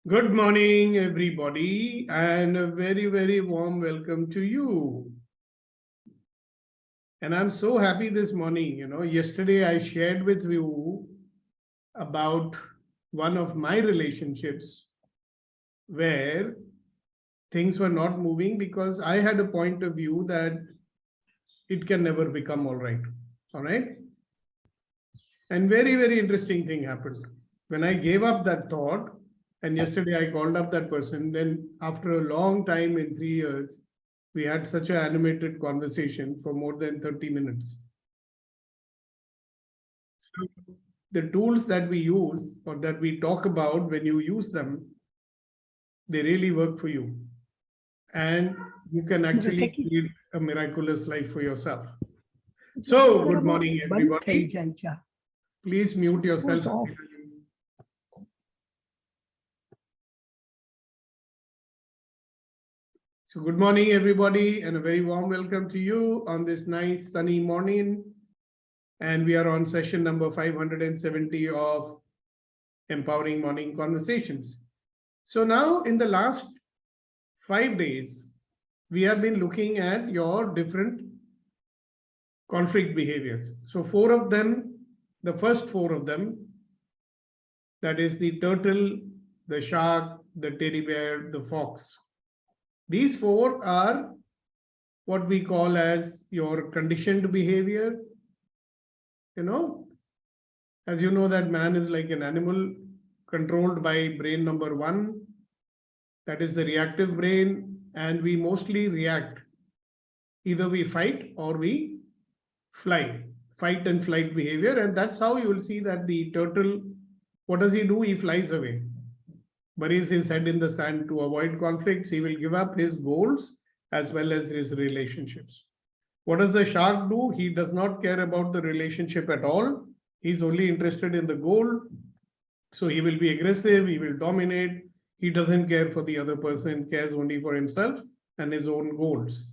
Good morning, everybody, and a very, very warm welcome to you. And I'm so happy this morning. Yesterday I shared with you about one of my relationships where things were not moving because I had a point of view that it can never become all right. All right. And very, very interesting thing happened. When I gave up that thought, and yesterday I called up that person, then after a long time in 3 years, we had such an animated conversation for more than 30 minutes. So the tools that we use or that we talk about, when you use them, they really work for you. And you can actually create a miraculous life for yourself. So, good morning, everybody. Please mute yourself. So good morning, everybody, and a very warm welcome to you on this nice sunny morning. And we are on session number 570 of Empowering Morning Conversations. So now in the last 5 days, we have been looking at your different conflict behaviors. So 4 of them, the first 4 of them, that is the turtle, the shark, the teddy bear, the fox. These 4 are what we call as your conditioned behavior. As you know that man is like an animal controlled by brain number 1, that is the reactive brain, and we mostly react. Either we fight or we fly, fight and flight behavior. And that's how you will see that the turtle, what does he do? He flies away, buries his head in the sand to avoid conflicts. He will give up his goals as well as his relationships. What does the shark do? He does not care about the relationship at all. He's only interested in the goal. So he will be aggressive, he will dominate. He doesn't care for the other person, cares only for himself and his own goals.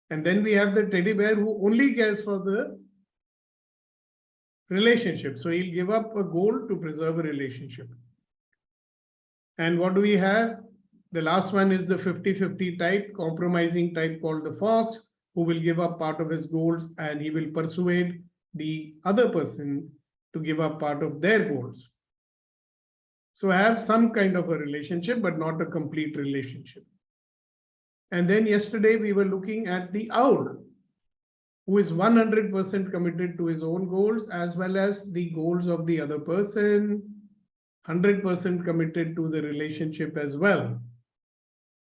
And then we have the teddy bear who only cares for the relationship. So he'll give up a goal to preserve a relationship. And what do we have? The last one is the 50-50 type, compromising type called the fox, who will give up part of his goals and he will persuade the other person to give up part of their goals. So have some kind of a relationship, but not a complete relationship. And then yesterday we were looking at the owl, who is 100% committed to his own goals as well as the goals of the other person, 100% committed to the relationship as well.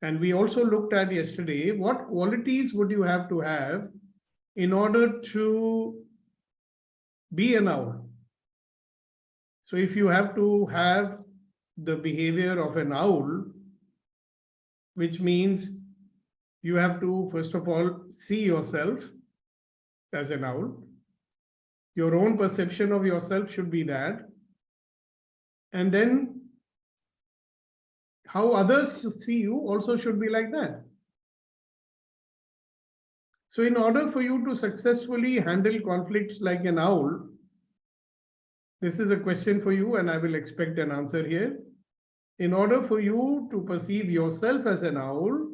And we also looked at yesterday, what qualities would you have to have in order to be an owl? So if you have to have the behavior of an owl, which means you have to, first of all, see yourself as an owl. Your own perception of yourself should be that. And then how others see you also should be like that. So in order for you to successfully handle conflicts like an owl, this is a question for you and I will expect an answer here. In order for you to perceive yourself as an owl,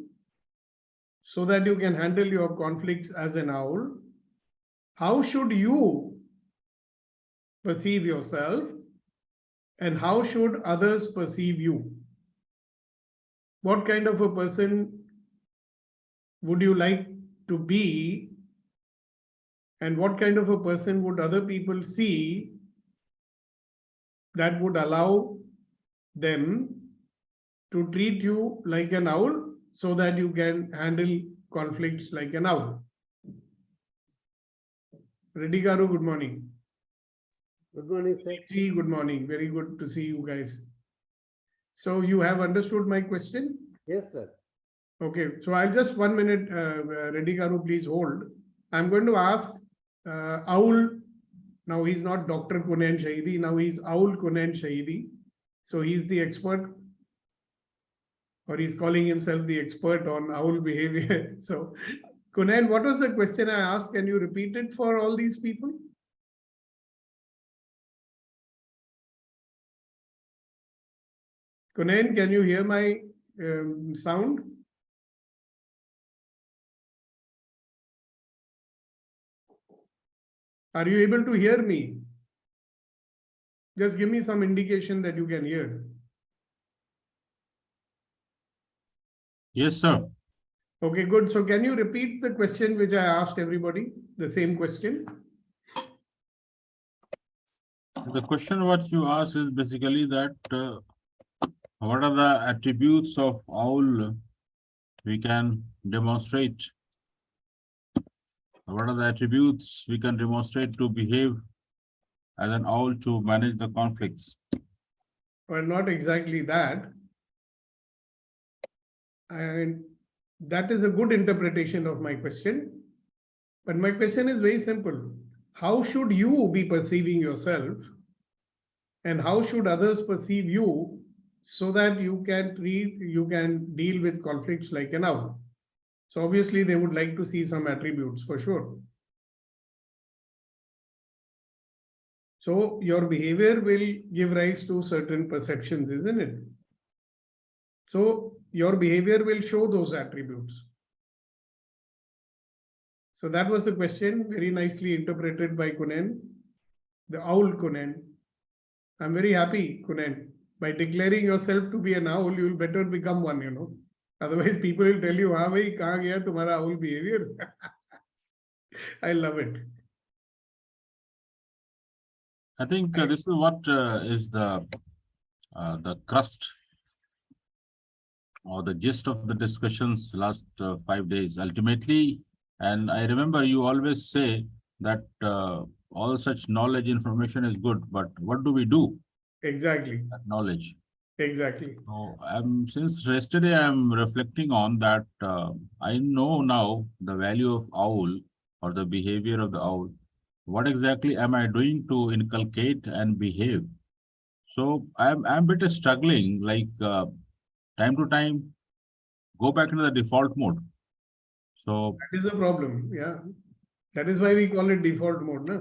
so that you can handle your conflicts as an owl, how should you perceive yourself and how should others perceive you? What kind of a person would you like to be? And what kind of a person would other people see that would allow them to treat you like an owl so that you can handle conflicts like an owl? Reddy Garu, good morning. Good morning, sir. Good morning. Very good to see you guys. So you have understood my question? Yes, sir. Okay, so I'll just 1 minute, Reddy Garu, please hold. I'm going to ask Owl. Now he's not Dr. Kunain Shahidi, now he's Owl Kunain Shahidi. So he's the expert, or he's calling himself the expert on owl behavior. So Kunain, what was the question I asked? Can you repeat it for all these people? Kunen, can you hear my sound? Are you able to hear me? Just give me some indication that you can hear. Yes, sir. Okay, good. So can you repeat the question which I asked everybody? The same question? The question what you asked is basically that what are the attributes of owl we can demonstrate? What are the attributes we can demonstrate to behave as an owl to manage the conflicts? Well, not exactly that. And that is a good interpretation of my question. But my question is very simple. How should you be perceiving yourself? And how should others perceive you so that you can deal with conflicts like an owl? So obviously they would like to see some attributes for sure. So your behavior will give rise to certain perceptions, isn't it? So your behavior will show those attributes. So that was the question, very nicely interpreted by Kunen, the owl Kunen. I'm very happy, Kunen. By declaring yourself to be an owl, you'll better become one, you know. Otherwise, people will tell you, "Ha, bhai, kahan gaya tumhara owl behavior?" I love it. I think this is what is the crust or the gist of the discussions last 5 days. Ultimately, and I remember you always say that all such knowledge information is good, but what do we do Exactly. that knowledge? Exactly. So since yesterday I'm reflecting on that. I know now the value of owl or the behavior of the owl. What exactly am I doing to inculcate and behave? So I'm a bit struggling, like time to time, go back into the default mode. So That is a problem. Yeah. That is why we call it default mode, ना?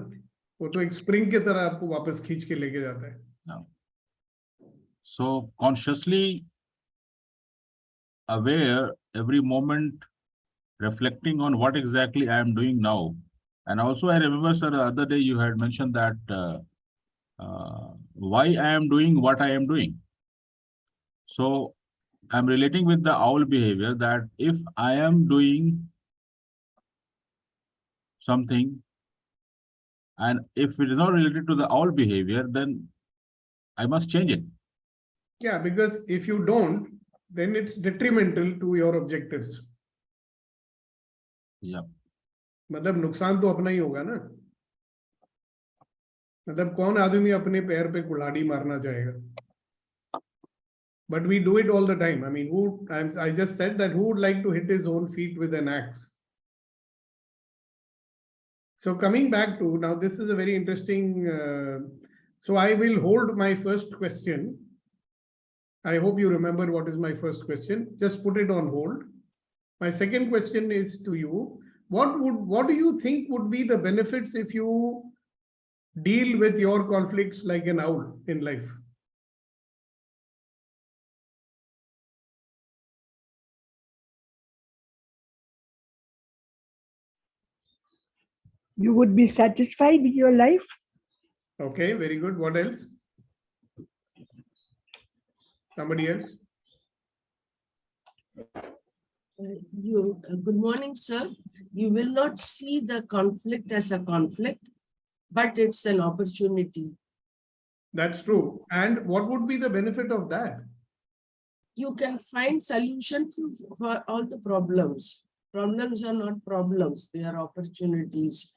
वो तो एक spring की तरह आपको वापस खींच के लेके जाता है. so consciously aware every moment, reflecting on what exactly I am doing now. And also I remember, sir, the other day you had mentioned that why I am doing what I am doing. So I'm relating with the owl behavior that if I am doing something and if it is not related to the owl behavior, then I must change it. Yeah, because if you don't, then it's detrimental to your objectives. Yeah. मतलब नुकसान तो अपना ही होगा ना. मतलब कौन आदमी अपने पैर पे कुल्हाड़ी मारना चाहेगा? But we do it all the time. I mean, I just said that who would like to hit his own feet with an axe? So coming back to now, this is a very interesting. So I will hold my first question. I hope you remember what is my first question. Just put it on hold. My second question is to you. What do you think would be the benefits if you deal with your conflicts like an owl in life? You would be satisfied with your life? Okay, very good. What else? Somebody else? Good morning, sir. You will not see the conflict as a conflict, but it's an opportunity. That's true. And what would be the benefit of that? You can find solutions for all the problems. Problems are not problems, they are opportunities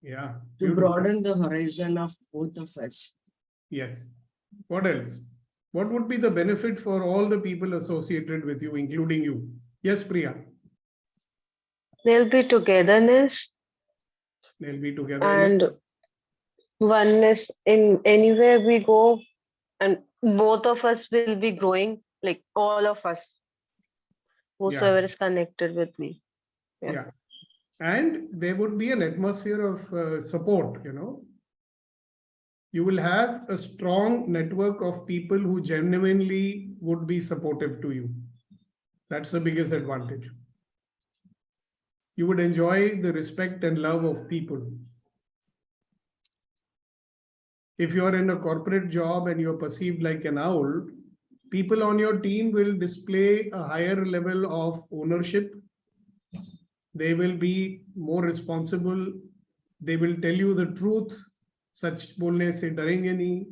Yeah. to beautiful. broaden the horizon of both of us. Yes. What else? What would be the benefit for all the people associated with you, including you? Yes, Priya. There'll be togetherness They'll be together. and oneness in anywhere we go, and both of us will be growing, like all of us, whosoever is connected with me. Yeah. And there would be an atmosphere of support, you know. You will have a strong network of people who genuinely would be supportive to you. That's the biggest advantage. You would enjoy the respect and love of people. If you are in a corporate job and you're perceived like an owl, people on your team will display a higher level of ownership. They will be more responsible. They will tell you the truth. Sach bolne se darenge nahi.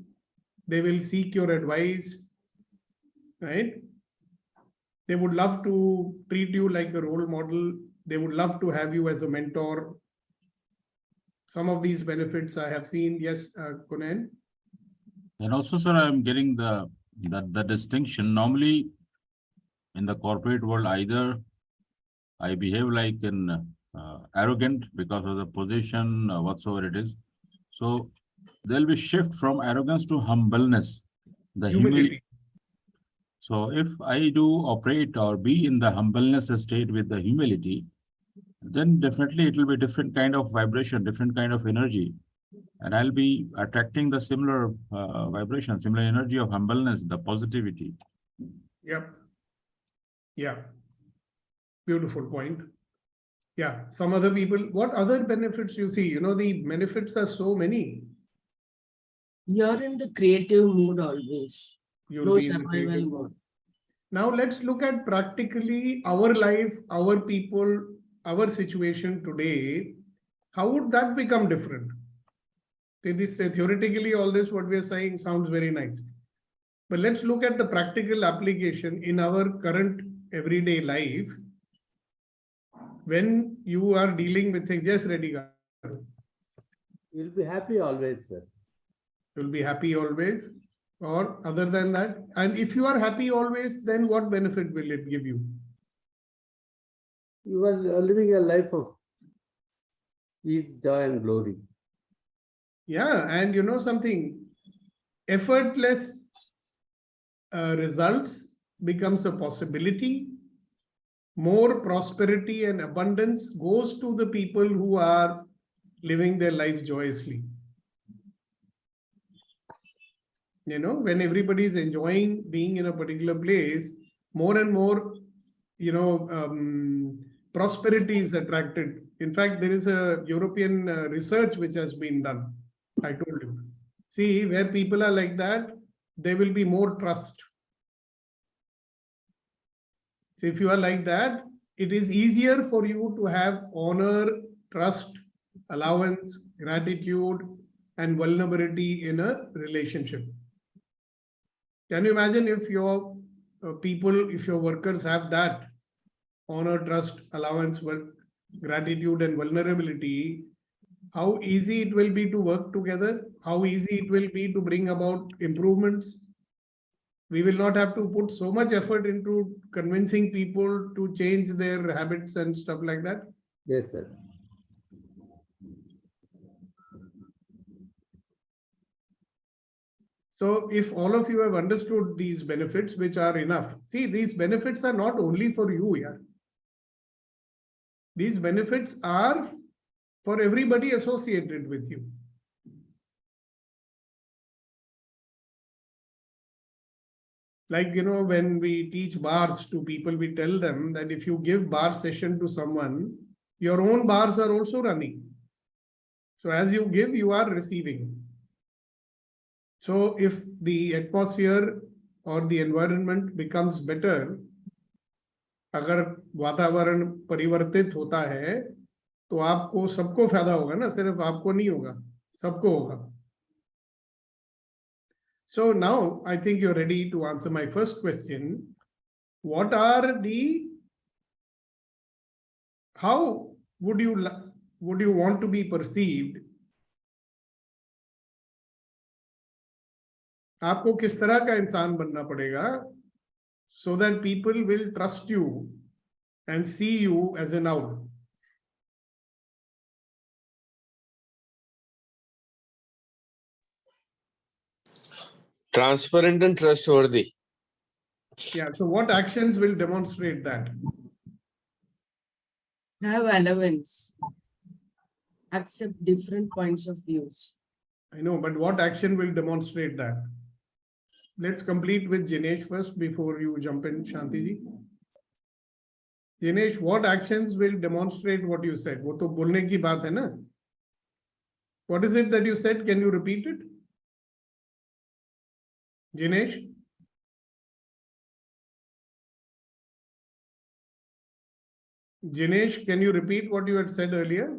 They will seek your advice, right? They would love to treat you like a role model. They would love to have you as a mentor. Some of these benefits I have seen. Yes, Kunan. And also, sir, I'm getting the distinction. Normally, in the corporate world, either I behave like an arrogant because of the position, whatsoever it is. So there'll be shift from arrogance to humbleness, the humility. So if I do operate or be in the humbleness state with the humility, then definitely it will be different kind of vibration, different kind of energy. And I'll be attracting the similar vibration, similar energy of humbleness, the positivity. Yep. Yeah. Beautiful point. Yeah. Some other people, what other benefits you see? You know, the benefits are so many. You're in the creative mood always. You'll No be in the survival creative mode. mode. Now let's look at practically our life, our people, our situation today. How would that become different? Okay, this theoretically, all this what we are saying sounds very nice. But let's look at the practical application in our current everyday life. When you are dealing with things, yes, Reddy, You'll be happy always, sir. you'll be happy always, or other than that. And if you are happy always, then what benefit will it give you? You are living a life of ease, joy, and glory. Yeah, and you know something, effortless results becomes a possibility. More prosperity and abundance goes to the people who are living their life joyously. You know, when everybody is enjoying being in a particular place, more and more, you know, prosperity is attracted. In fact, there is a European research which has been done. I told you. See, where people are like that, there will be more trust. So if you are like that, it is easier for you to have honor, trust, allowance, gratitude, and vulnerability in a relationship. Can you imagine if your people, if your workers have that honor, trust, allowance, gratitude, and vulnerability, how easy it will be to work together, how easy it will be to bring about improvements. We will not have to put so much effort into convincing people to change their habits and stuff like that. Yes, sir. So if all of you have understood these benefits, which are enough, see, these benefits are not only for you here. These benefits are for everybody associated with you. Like, you know, when we teach bars to people, we tell them that if you give bar session to someone, your own bars are also running. So as you give, you are receiving. So if the atmosphere or the environment becomes better, अगर वातावरण परिवर्तित होता है, तो आपको सबको फायदा होगा ना, सिर्फ आपको नहीं होगा, सबको होगा. So now I think you're ready to answer my first question. What are how would you want to be perceived? आपको किस तरह का इंसान बनना पड़ेगा so that people will trust you and see you as an owl? Transparent and trustworthy. Yeah, so what actions will demonstrate that? Have allowance. Accept different points of views. I know, but what action will demonstrate that? Let's complete with Jinesh first before you jump in, Shanti ji. Jinesh, what actions will demonstrate what you said? वो तो बोलने की बात है ना? What is it that you said? Can you repeat it? Jinesh? Jinesh, can you repeat what you had said earlier?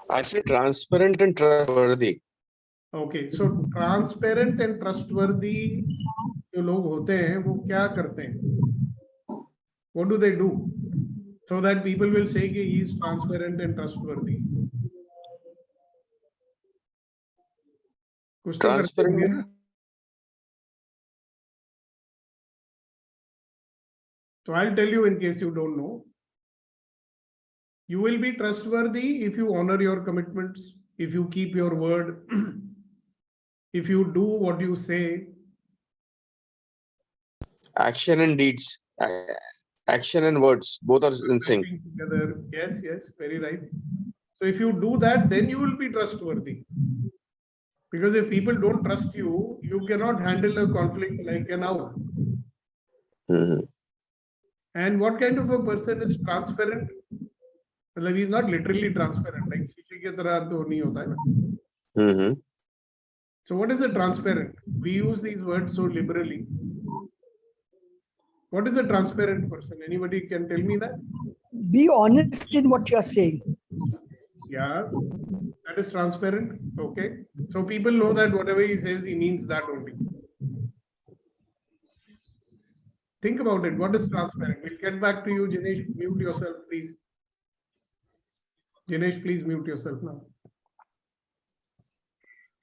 I say transparent and trustworthy. Okay, so transparent and trustworthy जो लोग होते हैं वो क्या करते हैं? What do they do? So that people will say कि he is transparent and trustworthy. कुछ तो करते होंगे ना? So I'll tell you in case you don't know. You will be trustworthy if you honor your commitments, if you keep your word, if you do what you say. Action and deeds, action and words, both are in sync. Together. Yes, yes, very right. So if you do that, then you will be trustworthy. Because if people don't trust you, you cannot handle a conflict like an owl. Mhm. And what kind of a person is transparent? Like he's not literally transparent, like शीशे की तरह तो नहीं होता है ना. Mhm. So what is a transparent? We use these words so liberally. What is a transparent person? Anybody can tell me that? Be honest in what you're saying. Yeah, that is transparent. Okay. So people know that whatever he says, he means that only. Think about it. What is transparent? We'll get back to you, Jinesh. Mute yourself, please. Jinesh, please mute yourself now.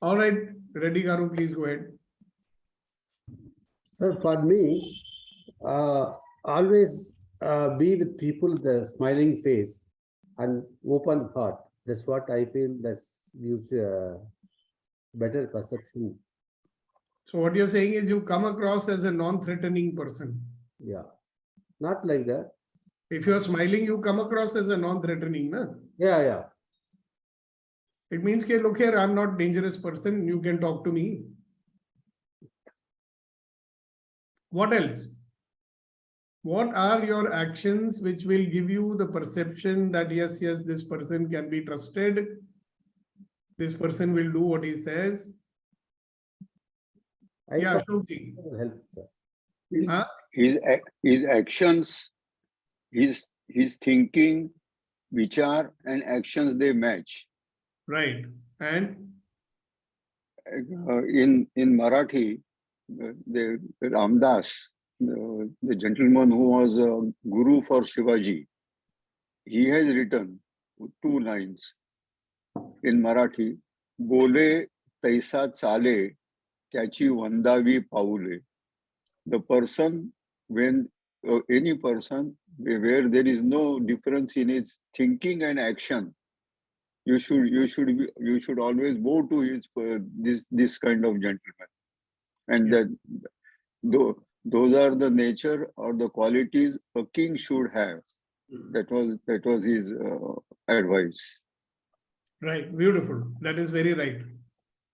All right. Reddy Garu, please go ahead. So for me, always be with people with a smiling face and open heart. That's what I feel that gives better perception. So what you're saying is you come across as a non-threatening person. Yeah, not like that. If you're smiling, you come across as a non-threatening, na? Yeah, yeah. It means, okay, look here, I'm not a dangerous person. You can talk to me. What else? What are your actions which will give you the perception that yes, yes, this person can be trusted. This person will do what he says. Yeah, Shruti. Help, sir. Huh? His actions, his thinking, vichar and actions, they match. Right. And In Marathi, the Ramdas, the gentleman who was a guru for Shivaji, he has written 2 lines in Marathi. Bole taisa chale, त्याची वंदावी पाऊले. The person, when any person where there is no difference in his thinking and action, you should always bow to his this kind of gentleman, and yeah. that those are the nature or the qualities a king should have. That was his advice. Right, beautiful. That is very right.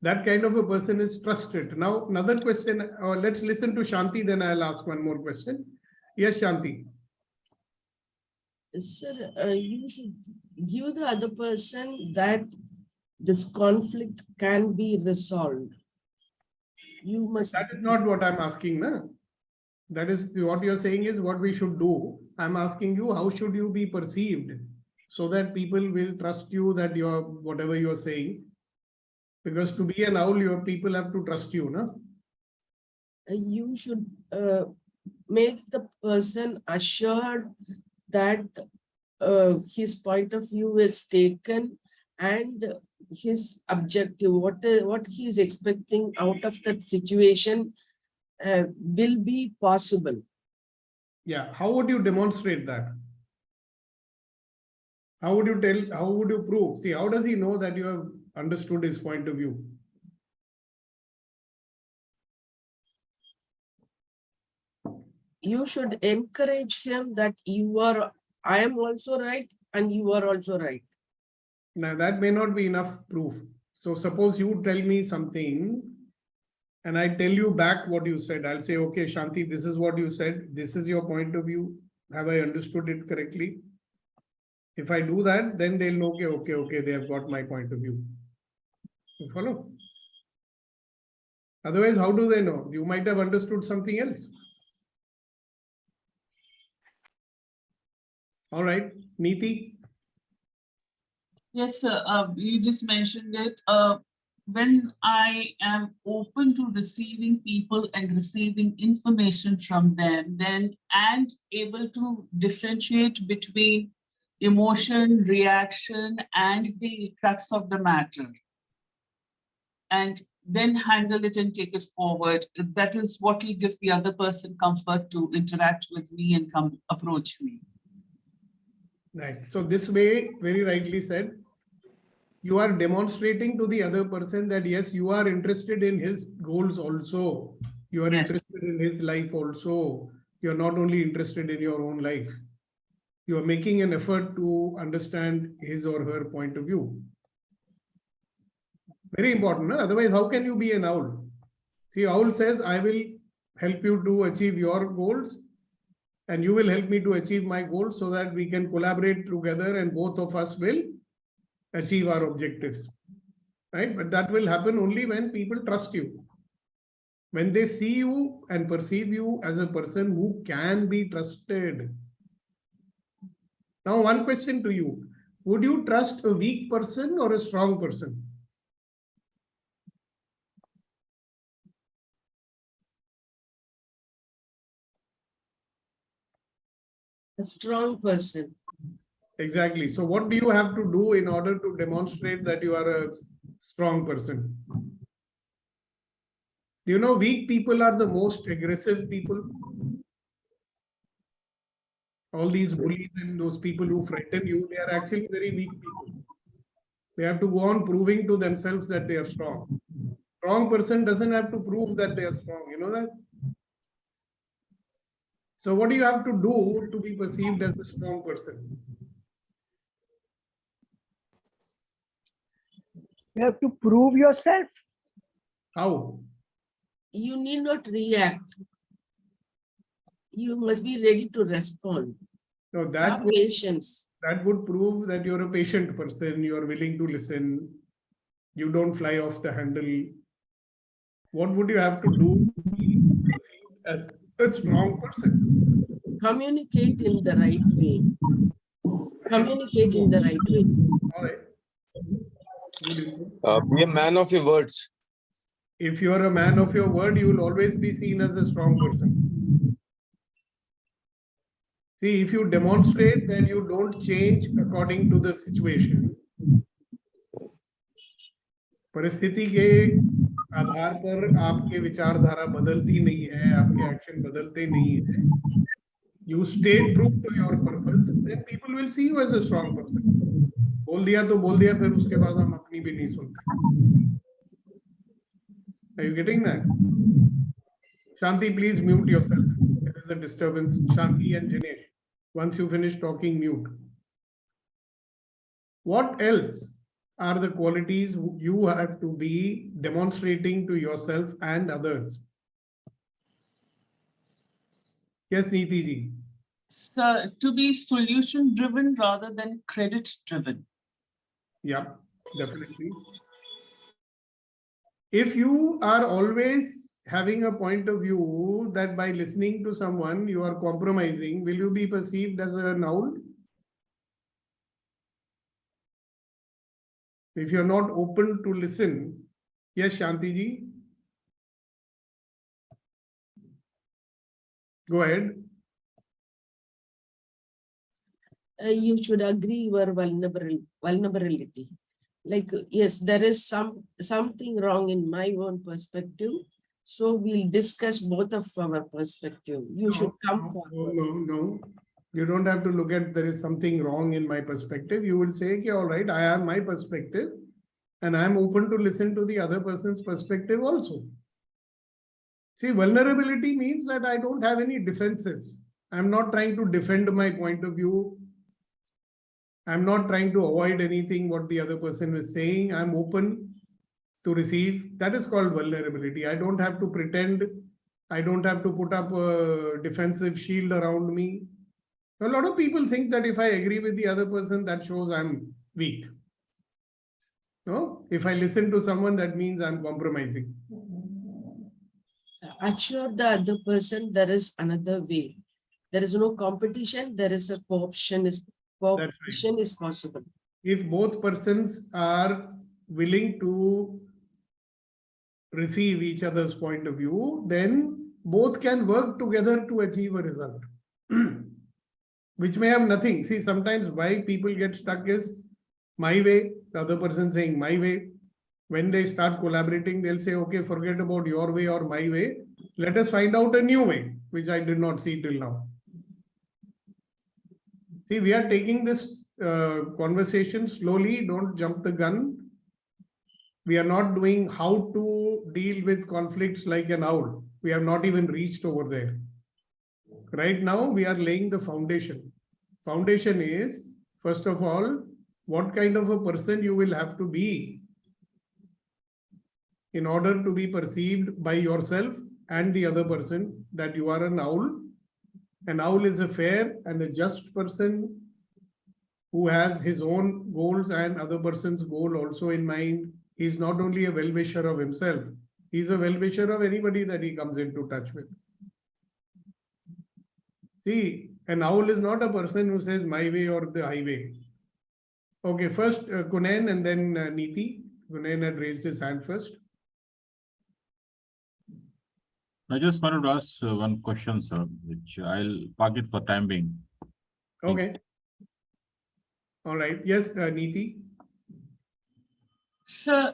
That kind of a person is trusted. Now, another question, let's listen to Shanti, then I'll ask one more question. Yes, Shanti. Sir, you should give the other person that this conflict can be resolved. You must. That is not what I'm asking, na? That is what you're saying is what we should do. I'm asking you, how should you be perceived so that people will trust you that you're whatever you're saying? Because to be an owl, your people have to trust you, no? You should make the person assured that his point of view is taken and his objective, what he is expecting out of that situation will be possible. Yeah. How would you demonstrate that? How would you tell? How would you prove? See, how does he know that you have understood his point of view? You should encourage him that I am also right and you are also right. Now, that may not be enough proof. So suppose you tell me something and I tell you back what you said. I'll say, okay, Shanti, this is what you said. This is your point of view. Have I understood it correctly? If I do that, then they'll know, okay, they have got my point of view. You follow? Otherwise, how do they know? You might have understood something else. All right, Neeti. Yes, sir. You just mentioned it. When I am open to receiving people and receiving information from them, then and able to differentiate between emotion, reaction, and the crux of the matter, and then handle it and take it forward. That is what will give the other person comfort to interact with me and come approach me. Right. So this way, very rightly said, you are demonstrating to the other person that yes, you are interested in his goals also. You are Yes. interested in his life also. You're not only interested in your own life. You are making an effort to understand his or her point of view. Very important. No? Otherwise, how can you be an owl? See, owl says, I will help you to achieve your goals and you will help me to achieve my goals so that we can collaborate together and both of us will achieve our objectives. Right? But that will happen only when people trust you. When they see you and perceive you as a person who can be trusted. Now, one question to you. Would you trust a weak person or a strong person? A strong person. Exactly. So what do you have to do in order to demonstrate that you are a strong person? Do you know weak people are the most aggressive people? All these bullies and those people who frighten you, they are actually very weak people. They have to go on proving to themselves that they are strong. Strong person doesn't have to prove that they are strong. You know that? So what do you have to do to be perceived as a strong person? You have to prove yourself. How? You need not react. You must be ready to respond. No, Have patience. that would prove that you're a patient person, you're willing to listen, you don't fly off the handle. What would you have to do to be perceived as a strong person? Communicate in the right way. Communicate in the right way. All right. Good input. Be a man of your words. If you're a man of your word, you will always be seen as a strong person. See, if you demonstrate that you don't change according to the situation, परिस्थिति के आधार पर आपके विचारधारा बदलती नहीं है, आपके action बदलते नहीं है, you stay true to your purpose, then people will see you as a strong person. बोल दिया तो बोल दिया, फिर उसके बाद हम अपनी भी नहीं सुनते. Are you getting that? Shanti, please mute yourself. There is a disturbance. Shanti and Jinesh, once you finish talking, mute. What else are the qualities you have to be demonstrating to yourself and others? Yes, Neeti ji. So, to be solution driven rather than credit driven. Yeah, definitely. If you are always having a point of view that by listening to someone you are compromising, will you be perceived as an owl? If you're not open to listen, yes, Shanti ji. Go ahead. You should agree your vulnerability. Like, yes, there is something wrong in my own perspective. So we'll discuss both of our perspective. You should come forward. No. You don't have to look at there is something wrong in my perspective. You will say, okay, all right, I have my perspective and I'm open to listen to the other person's perspective also. See, vulnerability means that I don't have any defenses. I'm not trying to defend my point of view. I'm not trying to avoid anything what the other person is saying. I'm open to receive. That is called vulnerability. I don't have to pretend. I don't have to put up a defensive shield around me. A lot of people think that if I agree with the other person, that shows I'm weak. No, if I listen to someone, that means I'm compromising. Assure the other person there is another way. There is no competition, there is a co-option is possible. If both persons are willing to receive each other's point of view, then both can work together to achieve a result, which may have nothing. See, sometimes why people get stuck is my way, the other person saying my way. When they start collaborating, they'll say, okay, forget about your way or my way. Let us find out a new way, which I did not see till now. See, we are taking this conversation slowly. Don't jump the gun. We are not doing how to deal with conflicts like an owl. We have not even reached over there. Right now, we are laying the foundation. Foundation is, first of all, what kind of a person you will have to be in order to be perceived by yourself and the other person that you are an owl. An owl is a fair and a just person who has his own goals and other person's goal also in mind. He's not only a well-wisher of himself, he's a well-wisher of anybody that he comes into touch with. See, an owl is not a person who says my way or the highway. Okay, first Kunen and then Neeti. Kunen had raised his hand first. I just wanted to ask one question, sir, which I'll park it for time being. Okay. All right. Yes, Neeti. So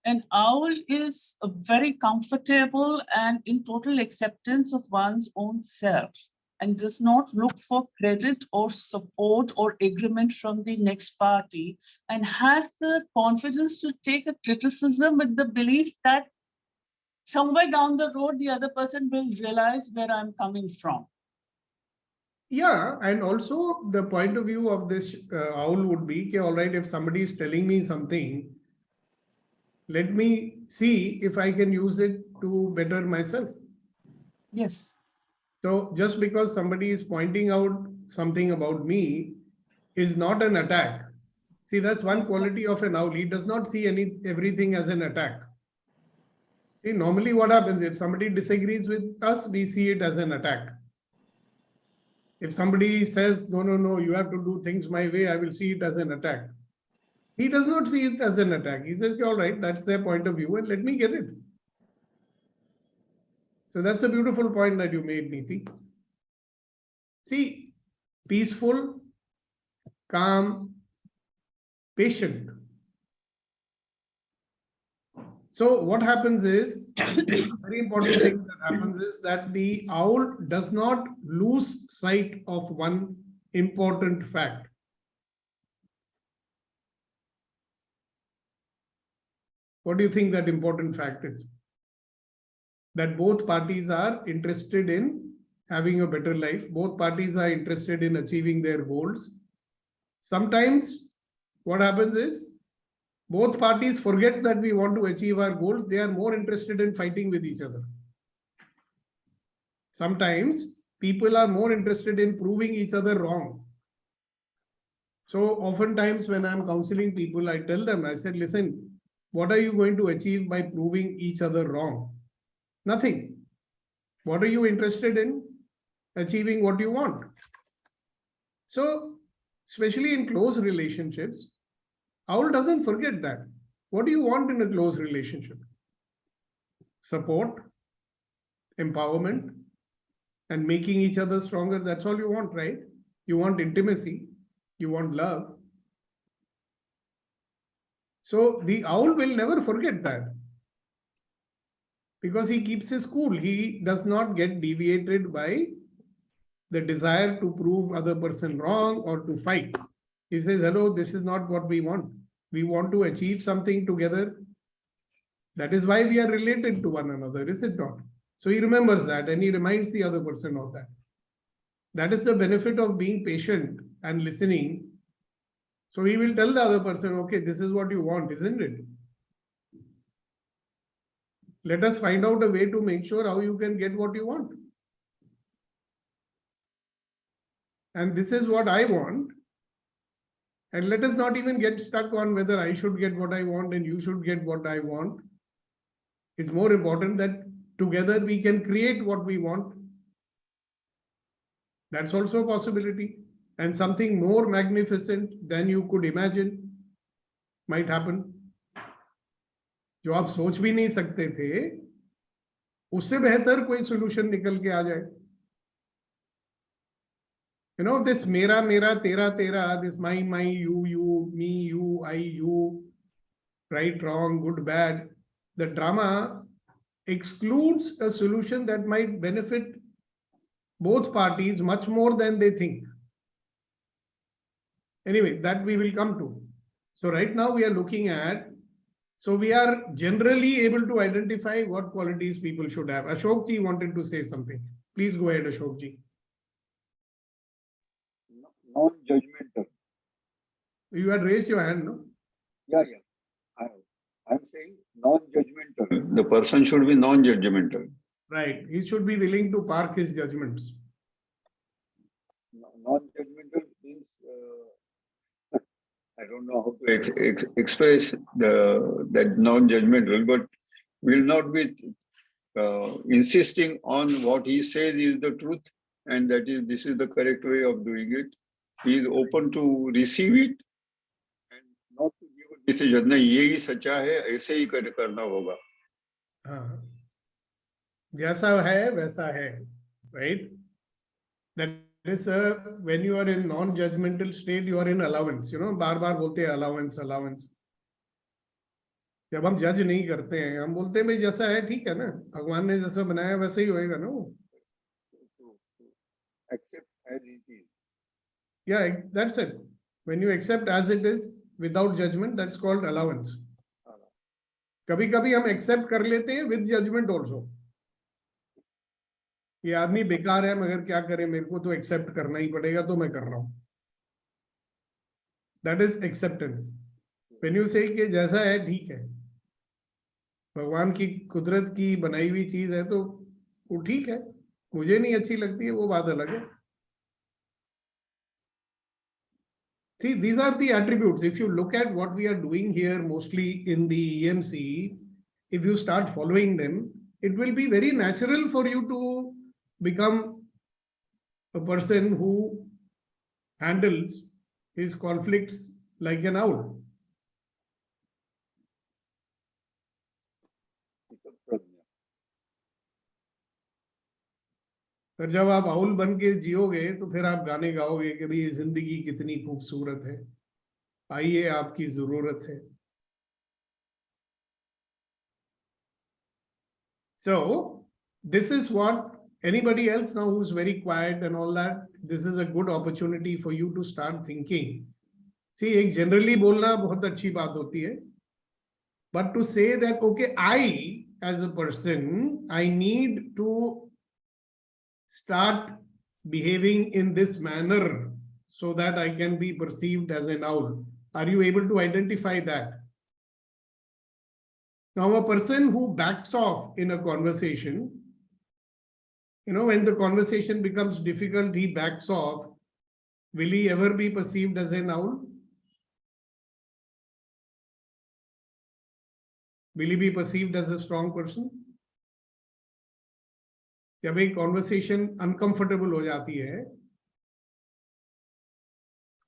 an owl is very comfortable and in total acceptance of one's own self and does not look for credit or support or agreement from the next party, and has the confidence to take a criticism with the belief that somewhere down the road, the other person will realize where I'm coming from. Yeah, and also the point of view of this owl would be, okay, all right, if somebody is telling me something, let me see if I can use it to better myself. Yes. So just because somebody is pointing out something about me is not an attack. See, that's one quality of an owl. He does not see everything as an attack. See, normally what happens if somebody disagrees with us, we see it as an attack. If somebody says, no, you have to do things my way, I will see it as an attack. He does not see it as an attack. He says, all right, that's their point of view and let me get it. So that's a beautiful point that you made, Neeti. See, peaceful, calm, patient. So what happens is, very important thing that happens is that the owl does not lose sight of one important fact. What do you think that important fact is? That both parties are interested in having a better life. Both parties are interested in achieving their goals. Sometimes what happens is, both parties forget that we want to achieve our goals. They are more interested in fighting with each other. Sometimes people are more interested in proving each other wrong. So oftentimes when I'm counseling people, I tell them, I said, listen, what are you going to achieve by proving each other wrong? Nothing. What are you interested in? Achieving what you want. So, especially in close relationships, owl doesn't forget that. What do you want in a close relationship? Support, empowerment, and making each other stronger. That's all you want, right? You want intimacy. You want love. So the owl will never forget that. Because he keeps his cool. He does not get deviated by the desire to prove other person wrong or to fight. He says, hello, this is not what we want. We want to achieve something together. That is why we are related to one another, is it not? So he remembers that and he reminds the other person of that. That is the benefit of being patient and listening. So he will tell the other person, okay, this is what you want, isn't it? Let us find out a way to make sure how you can get what you want. And this is what I want. And let us not even get stuck on whether I should get what I want and you should get what I want. It's more important that together we can create what we want. That's also a possibility. And something more magnificent than you could imagine might happen. जो आप सोच भी नहीं सकते थे, उससे बेहतर कोई solution निकल के आ जाए. You know, this mera, mera, tera, tera, this my, you, me, you, I, you, right, wrong, good, bad. The drama excludes a solution that might benefit both parties much more than they think. Anyway, that we will come to. So right now we are looking at, so we are generally able to identify what qualities people should have. Ashok ji wanted to say something. Please go ahead, Ashok ji. Non-judgmental. You had raised your hand, no? Yeah. I'm saying non-judgmental. The person should be non-judgmental. Right. He should be willing to park his judgments. Non-judgmental means I don't know how to express that non-judgmental, but will not be insisting on what he says is the truth, and this is the correct way of doing it. He is open to receive it and not to give a decision. नहीं यही सच्चा है, ऐसे ही करना होगा. हाँ, जैसा है वैसा है, right? That is when you are in non-judgmental state, you are in allowance. You know, बार-बार बोलते हैं allowance, allowance. जब हम जज नहीं करते हैं, हम बोलते हैं भाई जैसा है ठीक है ना, भगवान ने जैसा बनाया वैसे ही होएगा ना वो. Accept as it is. Yeah, that's it. When you accept as it is without judgment, that's called allowance. कभी-कभी हम accept कर लेते हैं with judgment also. ये आदमी बेकार है मगर क्या करें, मेरे को तो एक्सेप्ट करना ही पड़ेगा तो मैं कर रहा हूं. That is acceptance. When you say कि जैसा है ठीक है, भगवान की कुदरत की बनाई हुई चीज है तो वो ठीक है, मुझे नहीं अच्छी लगती है वो बात अलग है. See, these are the attributes. If you look at what we are doing here, mostly in the EMC, if you start following them, it will be very natural for you to become a person who handles his conflicts like an owl. पर जब आप owl बन के जियोगे तो फिर आप गाने गाओगे कि भाई जिंदगी कितनी खूबसूरत है, आइए आपकी जरूरत है. So this is what anybody else now who's very quiet and all that, this is a good opportunity for you to start thinking. See, एक generally बोलना बहुत अच्छी बात होती है, but to say that okay, I as a person, I need to start behaving in this manner so that I can be perceived as an owl. Are you able to identify that? Now, a person who backs off in a conversation, you know, when the conversation becomes difficult, he backs off. Will he ever be perceived as an owl? Will he be perceived as a strong person? जब एक conversation uncomfortable हो जाती है,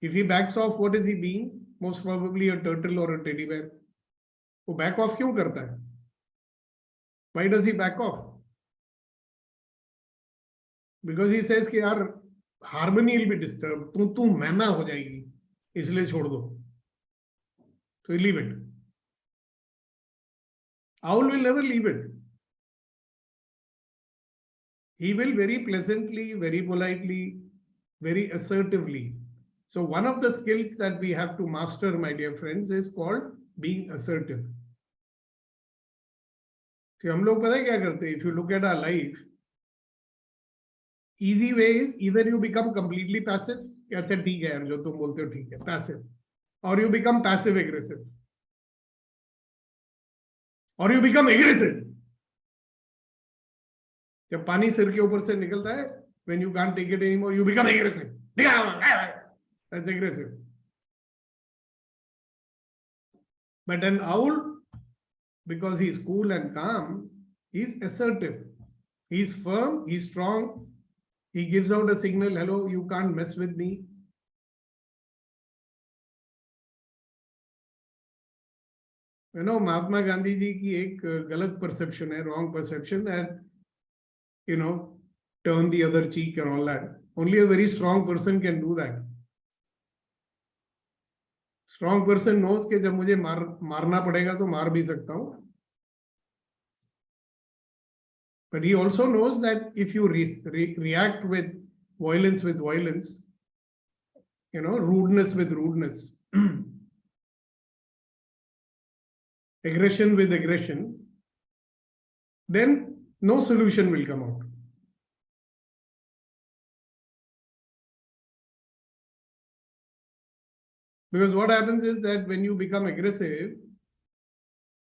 if he backs off, what is he being? Most probably a turtle or a teddy bear. वो back of क्यों करता है? Why does he back off? Because he says कि यार harmony will be disturbed, तू मैना हो जाएगी, इसलिए छोड़ दो. So leave it. Owl will never leave it. He will very pleasantly, very politely, very assertively. So one of the skills that we have to master, my dear friends, is called being assertive. So हम लोग पता है क्या करते हैं? If you look at our life, easy way is either you become completely passive, अच्छा ठीक है जो तुम बोलते हो ठीक है, passive, or you become passive aggressive, or you become aggressive. जब पानी सिर के ऊपर से निकलता है, when you can't take it anymore, you become aggressive. That's aggressive. But an owl, because he's cool and calm, he's assertive. He's firm, he's strong. He gives out a signal, hello, you can't mess with me. You know, Mahatma Gandhi ji ki ek galat perception hai, wrong perception, and you know, turn the other cheek and all that. Only a very strong person can do that. Strong person knows कि जब मुझे मारना पड़ेगा तो मार भी सकता हूँ. But he also knows that if you react with violence, you know, rudeness with rudeness, aggression with aggression, then no solution will come out. Because what happens is that when you become aggressive,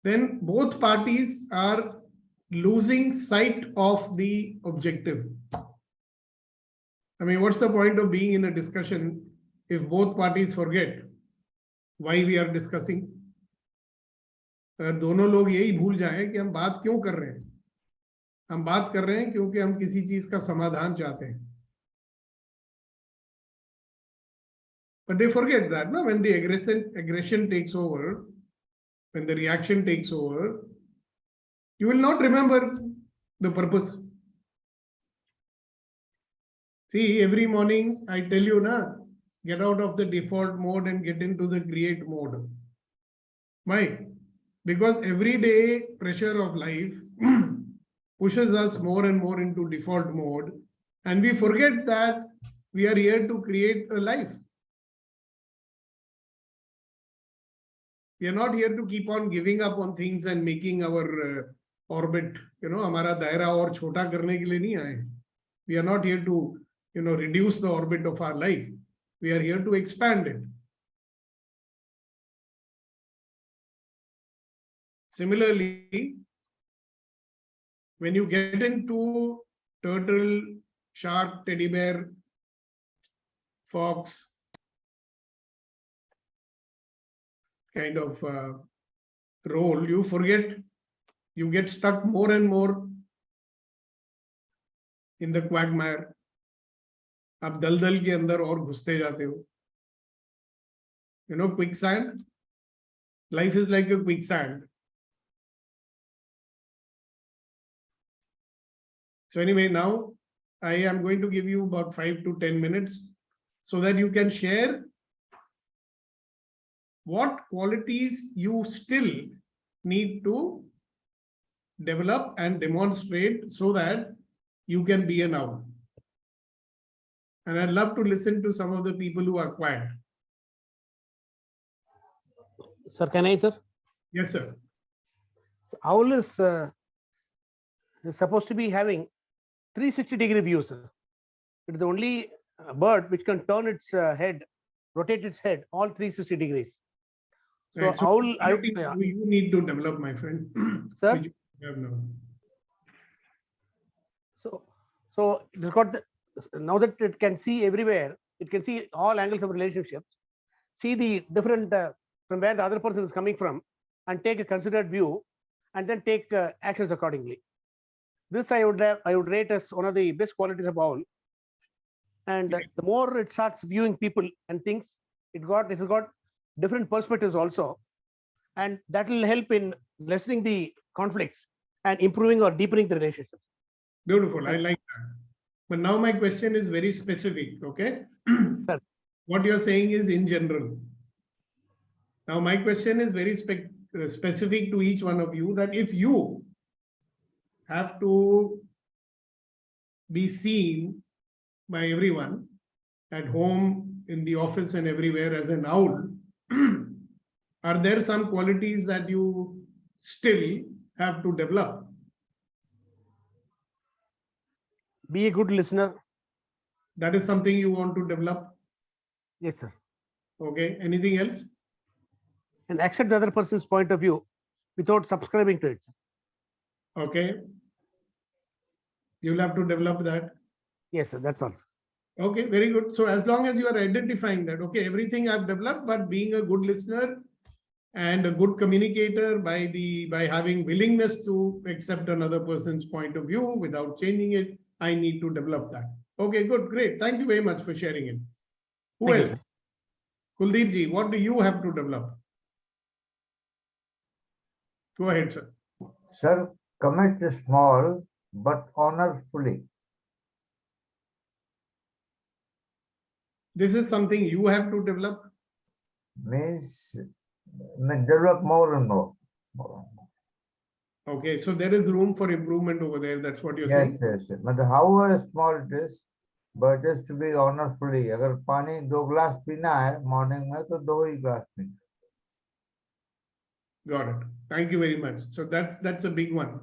then both parties are losing sight of the objective. I mean, what's the point of being in a discussion if both parties forget why we are discussing? दोनों लोग यही भूल जाएं कि हम बात क्यों कर रहे हैं. हम बात कर रहे हैं क्योंकि हम किसी चीज का समाधान चाहते हैं. But they forget that, no? When the aggression takes over, when the reaction takes over, you will not remember the purpose. See, every morning I tell you, na, get out of the default mode and get into the create mode. Why? Because everyday pressure of life pushes us more and more into default mode, and we forget that we are here to create a life. We are not here to keep on giving up on things and making our orbit, you know, हमारा दायरा और छोटा करने के लिए नहीं आए. We are not here to, you know, reduce the orbit of our life. We are here to expand it. Similarly, when you get into turtle, shark, teddy bear, fox kind of role, you forget, you get stuck more and more in the quagmire. आप दलदल के अंदर और घुसते जाते हो. You know, quicksand. Life is like a quicksand. So anyway, now I am going to give you about 5 to 10 minutes so that you can share what qualities you still need to develop and demonstrate so that you can be an owl. And I'd love to listen to some of the people who are quiet. Sir, can I, sir? Yes, sir. Owl is supposed to be having 360-degree view, sir. It is the only bird which can turn its head, rotate its head all 360 degrees. So, Right, so owl, you need to develop, my friend. Sir? Which you have now. So it has got now that it can see everywhere, it can see all angles of relationships, see the different from where the other person is coming from, and take a considered view, and then take actions accordingly. This I would rate as one of the best qualities of owl. And the more it starts viewing people and things, it has got different perspectives also, and that will help in lessening the conflicts and improving or deepening the relationships. Beautiful, I like that. But now my question is very specific, okay? Sir. What you're saying is in general. Now my question is very specific to each one of you, that if you have to be seen by everyone at home, in the office and everywhere as an owl, are there some qualities that you still have to develop? Be a good listener. That is something you want to develop? Yes, sir. Okay, anything else? And accept the other person's point of view without subscribing to it. Okay. You'll have to develop that. Yes, sir, that's all. Okay, very good. So as long as you are identifying that, okay, everything I've developed, but being a good listener and a good communicator by having willingness to accept another person's point of view without changing it, I need to develop that. Okay, good, great. Thank you very much for sharing it. Who Thank you, else? sir. Kuldeep ji, what do you have to develop? Go ahead, sir. Sir, commit small but honorfully. This is something you have to develop. Means develop more and more. Okay, so there is room for improvement over there. That's what you're saying. Yes, yes. But however small it is, but it has to be honorfully. अगर पानी 2 glass पीना है morning में तो 2 ही glass पीना. Got it. Thank you very much. So that's a big one.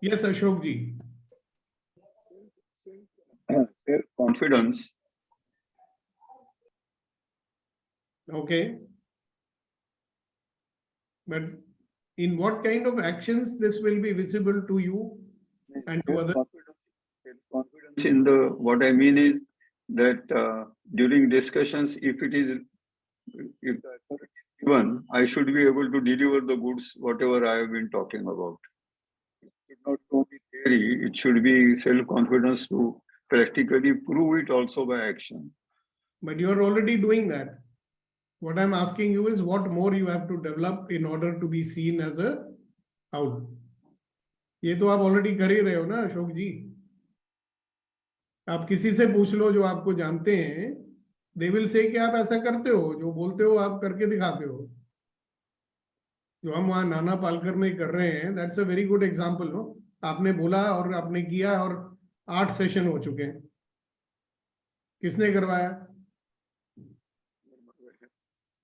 Yes, Ashok ji. Self-confidence. Okay. But in what kind of actions this will be visible to you and to others? Self-confidence in the, what I mean is that during discussions, if the authority is given, I should be able to deliver the goods, whatever I have been talking about. It should not only be theory, it should be self-confidence to practically prove it also by action. But you're already doing that. What I'm asking you is what more you have to develop in order to be seen as a owl. ये तो आप already कर ही रहे हो ना अशोक जी. आप किसी से पूछ लो जो आपको जानते हैं, they will say कि आप ऐसा करते हो, जो बोलते हो आप करके दिखाते हो. जो हम वहाँ नाना पालकर में कर रहे हैं, that's a very good example, no? आपने बोला और आपने किया और 8 सेशन हो चुके हैं. किसने करवाया?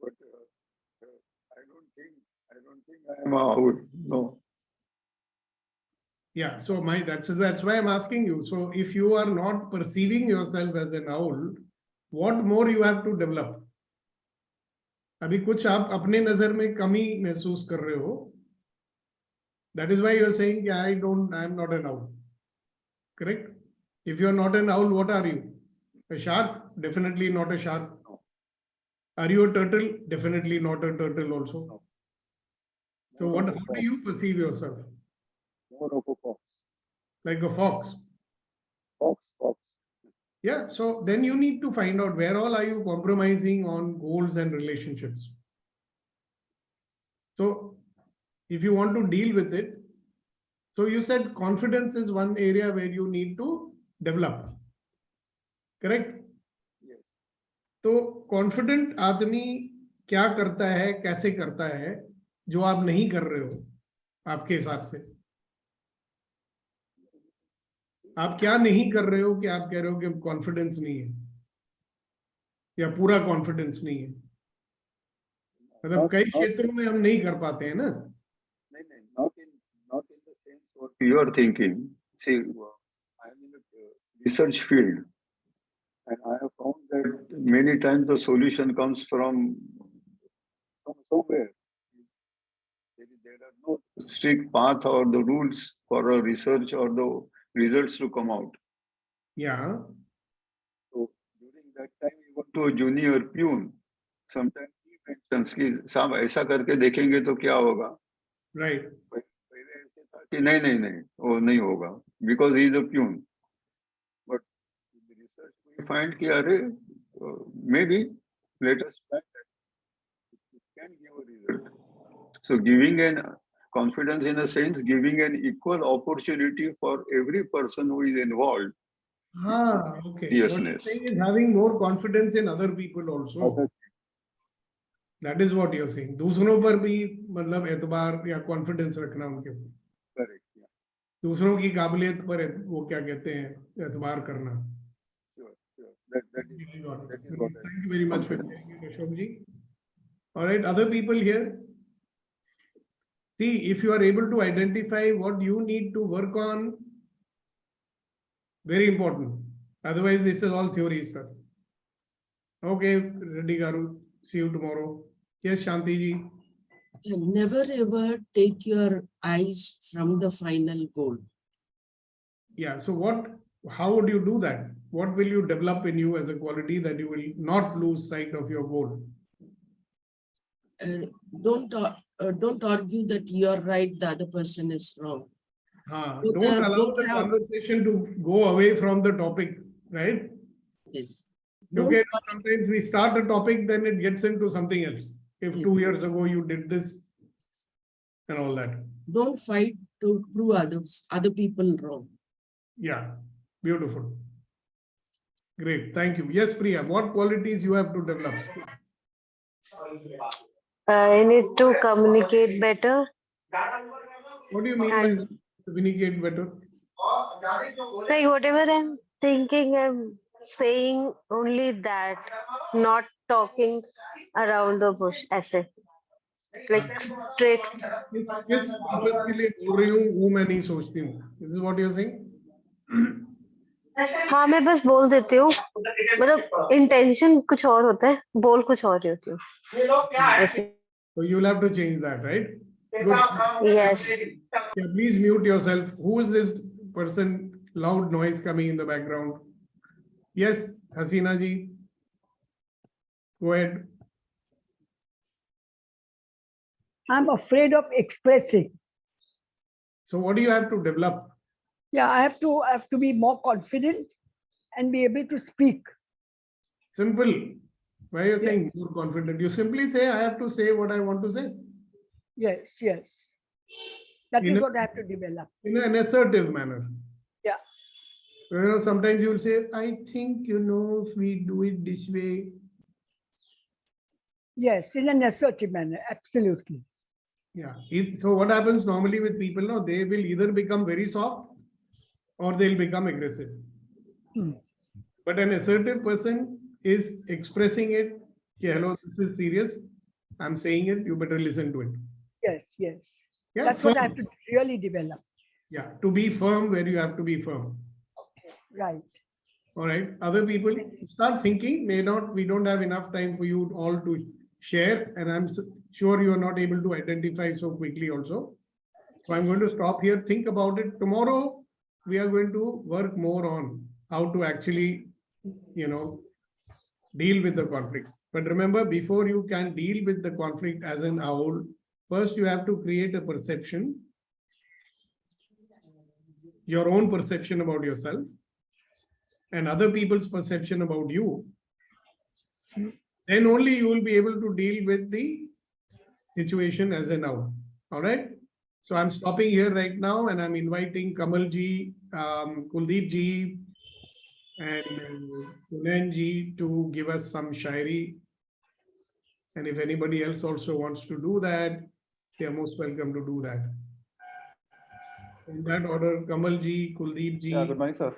But I don't think I am a owl. No. Yeah, so that's why I'm asking you. So if you are not perceiving yourself as an owl, what more you have to develop? अभी कुछ आप अपने नजर में कमी महसूस कर रहे हो. That is why you're saying कि I am not an owl. Correct? If you're not an owl, what are you? A shark? Definitely not a shark. Are you a turtle? Definitely not a turtle also. So how do you perceive yourself? More of a fox. Like a fox. Fox. Yeah, so then you need to find out where all are you compromising on goals and relationships. So if you want to deal with it, so you said confidence is one area where you need to develop. Correct? Yes. तो confident आदमी क्या करता है, कैसे करता है, जो आप नहीं कर रहे हो, आपके हिसाब से? आप क्या नहीं कर रहे हो कि आप कह रहे हो कि कॉन्फिडेंस नहीं है या पूरा कॉन्फिडेंस नहीं है? मतलब कई क्षेत्रों में हम नहीं कर पाते हैं ना. Not in the sense what you are thinking. See, I am in the research field, and I have found that many times the solution comes from somewhere. There are no strict path or the rules for a research or the results to come out. Yeah. So during that time, even to a junior peon, sometimes he mentions कि साहब ऐसा करके देखेंगे तो क्या होगा? Right. पहले ऐसे था कि नहीं वो नहीं होगा because he is a peon. But in the research we find कि अरे maybe let us try that. It can give a result. So giving an confidence in a sense, giving an equal opportunity for every person who is involved. Okay. Yes, What you're saying is having more confidence in other people also. That is what you're saying. दूसरों पर भी मतलब एतबार या confidence रखना उनके ऊपर. Correct. Yeah. दूसरों की काबिलियत पर वो क्या कहते हैं, एतबार करना. Sure. That is what Thank you very much for sharing it, Ashok ji. All right, other people here. See, if you are able to identify what you need to work on, very important. Otherwise, this is all theory stuff. Okay, Reddy Garu. See you tomorrow. Yes, Shanti ji. Never ever take your eyes from the final goal. Yeah, so how would you do that? What will you develop in you as a quality that you will not lose sight of your goal? Don't argue that you're right, the other person is wrong. Both Don't are- allow both the have- conversation to go away from the topic, right? Yes. Okay, Don't sometimes we start a topic, then it gets into something else. If 2 years ago you did this and all that. Don't fight to prove other people wrong. Yeah, beautiful. Great, thank you. Yes, Priya, what qualities you have to develop? I need to communicate better. What do you mean by And communicate better? like whatever I'm thinking, I'm saying only that, not talking around the bush, ऐसे. Like straight. किस purpose के लिए बोल रही हूँ वो मैं नहीं सोचती हूँ. This is what you're saying? हाँ मैं बस बोल देती हूँ, मतलब इंटेंशन कुछ और होता है, बोल कुछ और ही होती हूँ ऐसे. So you'll have to change that, right? Good. Yes. Yeah, please mute yourself. Who is this person? Loud noise coming in the background. Yes, Hasina ji. Go ahead. I'm afraid of expressing. So what do you have to develop? Yeah, I have to be more confident and be able to speak. Simple. Why are you Yes. saying more confident? You simply say, I have to say what I want to say. Yes, yes. That In is a- what I have to develop. In an assertive manner. Yeah. Sometimes you will say, I think, if we do it this way. Yes, in an assertive manner, absolutely. Yeah. So what happens normally with people now, they will either become very soft or they'll become aggressive. Hmm. But an assertive person is expressing it. Okay, hello, this is serious. I'm saying it. You better listen to it. Yes, yes. Yeah, That's what I have firm. to really develop. Yeah, to be firm where you have to be firm. Right. All right. Other people start thinking. We don't have enough time for you all to share. And I'm sure you are not able to identify so quickly also. So I'm going to stop here. Think about it. Tomorrow, we are going to work more on how to actually, deal with the conflict. But remember, before you can deal with the conflict as an owl, first you have to create a perception, your own perception about yourself, and other people's perception about you. Then only you will be able to deal with the situation as an owl. All right. So I'm stopping here right now, and I'm inviting Kamal ji, Kuldeep ji, and Punen ji to give us some shairi. And if anybody else also wants to do that, they are most welcome to do that. In that order, Kamal ji, Kuldeep ji. Yeah, good morning, sir.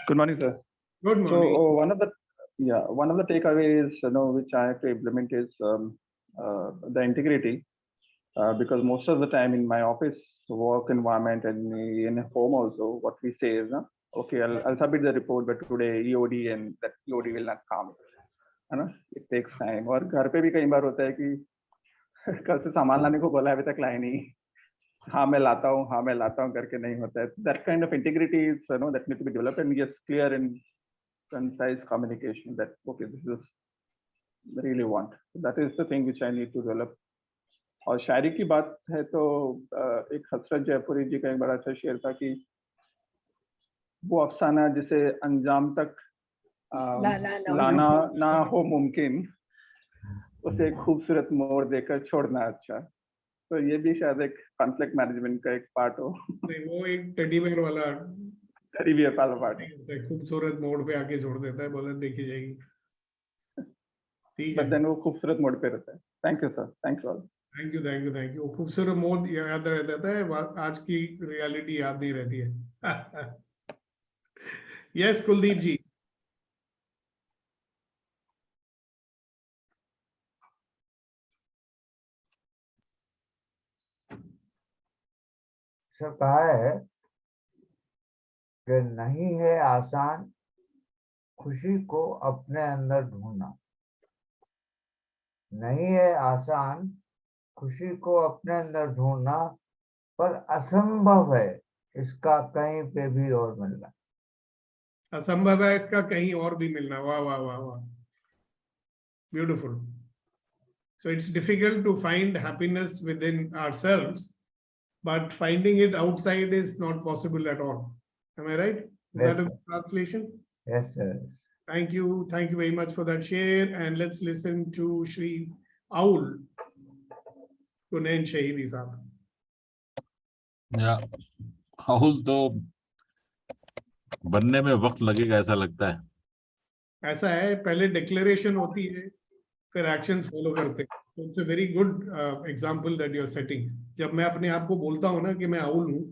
Good morning, sir. Good So morning. one of the takeaways, which I have to implement is the integrity, because most of the time in my office work environment and in home also, what we say is, okay, I'll submit the report, but today EOD and that EOD will not come. It takes time. और घर पे भी कई बार होता है कि कल से सामान लाने को बोला है अभी तक लाए नहीं. हाँ मैं लाता हूँ करके नहीं होता है. That kind of integrity is, that need to be developed, and yes, clear and concise communication that okay, this is really want. That is the thing which I need to develop. और शायरी की बात है तो एक हसरत जयपुरी जी का एक बड़ा अच्छा शेर था कि वो अफसाना जिसे अंजाम तक लाना ना हो मुमकिन, उसे एक खूबसूरत मोड़ देकर छोड़ना अच्छा. तो ये भी शायद एक कॉन्फ्लिक्ट मैनेजमेंट का एक पार्ट हो. वो एक टेडी बेयर वाला पार्ट है, खूबसूरत मोड़ पे आके छोड़ देता है, बोला देखी जाएगी. ठीक है. है. देन वो खूबसूरत मोड़ पे रहता है. Thank you sir. Thanks all. Thank you. वो खूबसूरत मोड़ याद रहता है, आज की रियलिटी याद नहीं रहती है. यस कुलदीप जी. सर कहा है कि नहीं है आसान खुशी को अपने अंदर ढूंढना. नहीं है आसान खुशी को अपने अंदर ढूंढना, पर असंभव है इसका कहीं पे भी और मिलना। असंभव है इसका कहीं और भी मिलना। वाह वाह वाह वाह, beautiful. So it's difficult to find happiness within ourselves, but finding it outside is not possible at all. Am I right? Is Yes, that a sir. good translation? Yes, sir. Thank you. Thank you very much for that share. And let's listen to Shri Aul Kunain Shahidi Saab. या राहुल तो बनने में वक्त लगेगा ऐसा लगता है. ऐसा है, पहले डिक्लेरेशन होती है, फिर एक्शंस फॉलो करते हैं. So it's a very good example that you're setting. जब मैं अपने आप को बोलता हूँ ना कि मैं आउल हूँ,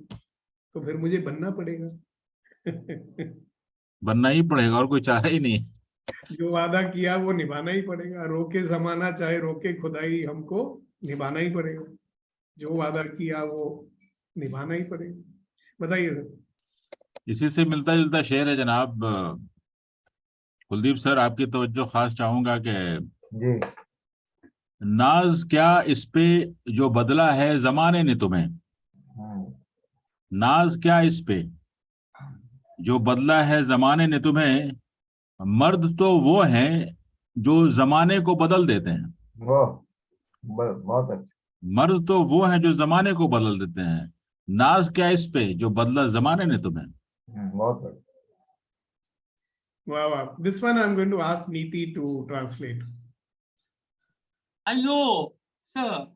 तो फिर मुझे बनना पड़ेगा. बनना ही पड़ेगा और कोई चारा ही नहीं. जो वादा किया वो निभाना ही पड़ेगा. रोके जमाना चाहे रोके खुदाई, हमको निभाना ही पड़ेगा. जो वादा किया वो निभाना ही पड़ेगा. बताइए सर. इसी से मिलता जुलता शेर है जनाब. कुलदीप सर, आपकी तवज्जो खास चाहूंगा कि जी. नाज क्या इस पे जो बदला है जमाने ने तुम्हें. नाज क्या इस पे जो बदला है जमाने ने तुम्हें. मर्द तो वो हैं जो जमाने को बदल देते हैं. बहुत अच्छा. मर्द तो वो हैं जो जमाने को बदल देते हैं. नाज क्या इस पे जो बदला जमाने ने तुम्हें. बहुत अच्छा. Wow, wow. This one I'm going to ask Neeti to translate. Ayo, sir.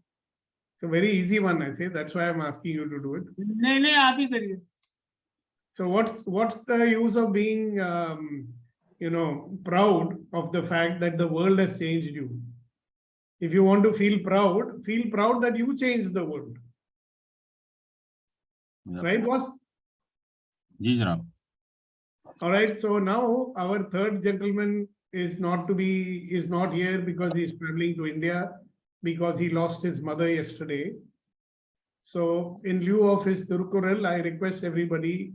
It's a very easy one, I say. That's why I'm asking you to do it. नहीं आप ही करिए. So what's the use of being, proud of the fact that the world has changed you? If you want to feel proud that you changed the world. Yeah. Right, boss? जी जनाब. All right. So now our third gentleman is not here because he's traveling to India because he lost his mother yesterday. So in lieu of his Tirukural, I request everybody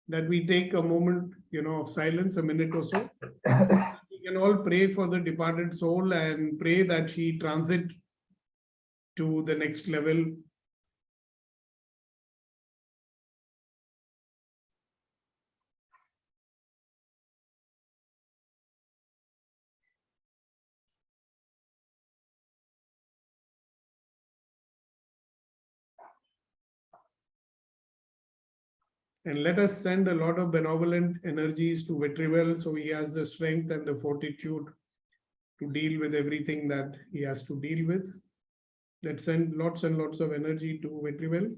that we take a moment, of silence, a minute or so. We can all pray for the departed soul and pray that she transit to the next level. And let us send a lot of benevolent energies to Vetrivel so he has the strength and the fortitude to deal with everything that he has to deal with. Let's send lots and lots of energy to Vetrivel.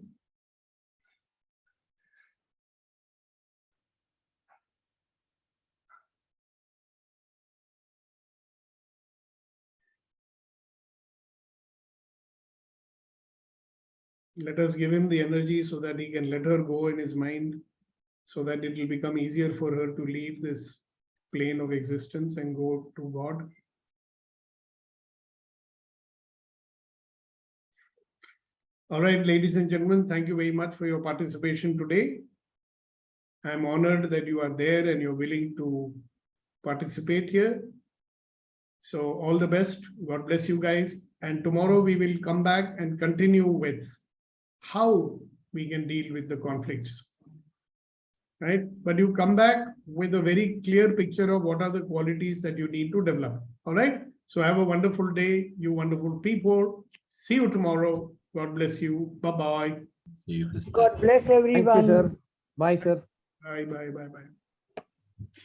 Let us give him the energy so that he can let her go in his mind, so that it will become easier for her to leave this plane of existence and go to God. All right, ladies and gentlemen, thank you very much for your participation today. I'm honored that you are there and you're willing to participate here. So all the best. God bless you guys. And tomorrow we will come back and continue with how we can deal with the conflicts. Right? But you come back with a very clear picture of what are the qualities that you need to develop. All right? So have a wonderful day, you wonderful people. See you tomorrow. God bless you. Bye-bye. See you. God bless Thank everyone. you, sir. Bye, sir. Bye, bye, bye, bye.